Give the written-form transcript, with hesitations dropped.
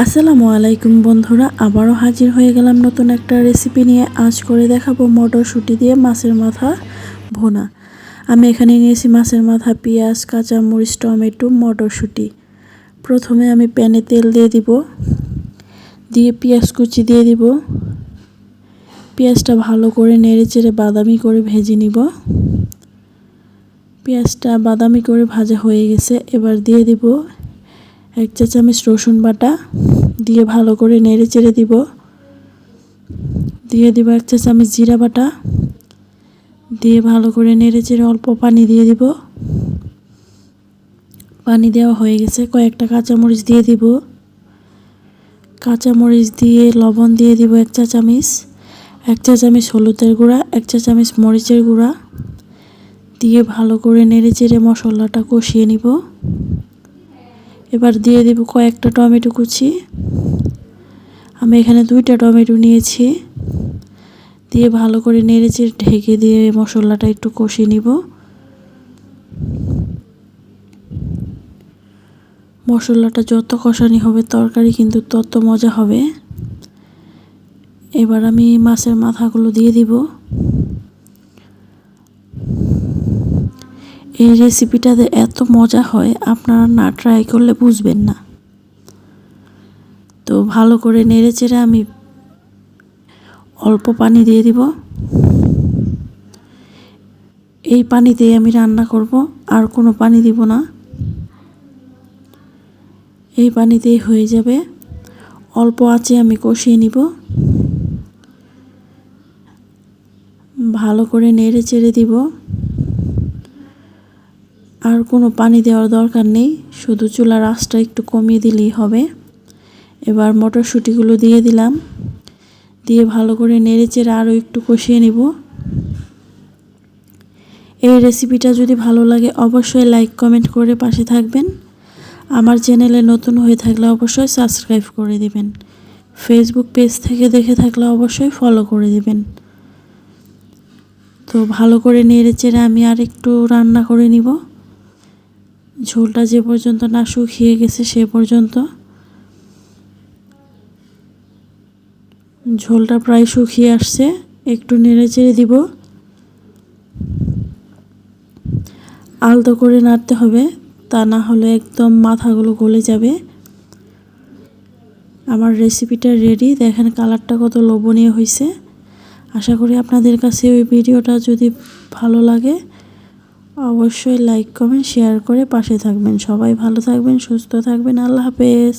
আসসালামু আলাইকুম বন্ধুরা, আবারও হাজির হয়ে গেলাম নতুন একটা রেসিপি নিয়ে। আজ করে দেখাবো মটরশুঁটি দিয়ে মাছের মাথা ভুনা। আমি এখানে নিয়েছি মাছের মাথা, পেঁয়াজ, কাঁচামরিচ, টমেটো, মটরশুঁটি। প্রথমে আমি প্যানে তেল দিয়ে দিব, দিয়ে পেঁয়াজ কুচি দিয়ে দিব। পেঁয়াজটা ভালো করে নেড়ে চেড়ে বাদামি করে ভেজে নিব। পেঁয়াজটা বাদামি করে ভাজা হয়ে গেছে, এবার দিয়ে দিব 1 চা চামচ রসুন বাটা, দিয়ে ভালো করে নেড়ে চেড়ে দিব। দিয়ে দিব 1 চা চামচ জিরা বাটা, দিয়ে ভালো করে নেড়ে চেড়ে অল্প পানি দিয়ে দিব। পানি দেওয়া হয়ে গেছে, কয়েকটা কাঁচামরিচ দিয়ে দিব। কাঁচামরিচ দিয়ে লবণ দিয়ে দিব 1 চা চামচ, 1 চা চামচ হলুদের গুঁড়া, 1 চা চামচ মরিচের গুঁড়া, দিয়ে ভালো করে নেড়ে চেড়ে মশলাটা কষিয়ে নিব। এবার দিয়ে দিব কয়েকটা টমেটো কুচি। আমি এখানে 2টা টমেটো নিয়েছি। দিয়ে ভালো করে নেড়েচেড়ে ঢেকে দিয়ে মশলাটা একটু কষিয়ে নিব। মশলাটা যত কষানি হবে তরকারি কিন্তু তত মজা হবে। এবার আমি মাছের মাথাগুলো দিয়ে দিব। এই রেসিপিটাতে এত মজা হয়, আপনারা না ট্রাই করলে বুঝবেন না। তো ভালো করে নেড়েচেড়ে আমি অল্প পানি দিয়ে দিব। এই পানিতেই আমি রান্না করব, আর কোনো পানি দিব না। এই পানিতেই হয়ে যাবে। অল্প আঁচে আমি কষিয়ে নিব। ভালো করে নেড়ে চেড়ে দিব। আর কোনো পানি দেওয়ার দরকার নেই, শুধু চুলার আঁচটা একটু কমিয়ে দিলেই হবে। এবার মটরশুঁটিগুলো দিয়ে দিলাম, দিয়ে ভালো করে নেড়ে চেড়ে আরও একটু কষিয়ে নিব। এই রেসিপিটা যদি ভালো লাগে অবশ্যই লাইক কমেন্ট করে পাশে থাকবেন। আমার চ্যানেলে নতুন হয়ে থাকলে অবশ্যই সাবস্ক্রাইব করে দিবেন। ফেসবুক পেজ থেকে দেখে থাকলে অবশ্যই ফলো করে দিবেন। তো ভালো করে নেড়ে চেড়ে আমি আর একটু রান্না করে নিব। ঝোলটা যে পর্যন্ত না শুকিয়ে গেছে সে পর্যন্ত। ঝোলটা প্রায় শুকিয়ে আসছে, একটু নেড়ে চেড়ে দিব। আলতো করে নাড়তে হবে, তা না হলে একদম মাথাগুলো গলে যাবে। আমার রেসিপিটা রেডি, দেখেন কালারটা কত লোভনীয় হয়েছে। আশা করি আপনাদের কাছে ওই ভিডিওটা যদি ভালো লাগে অবশ্যই লাইক কমেন্ট শেয়ার করে পাশে থাকবেন। সবাই ভালো থাকবেন, সুস্থ থাকবেন। আল্লাহ হাফেজ।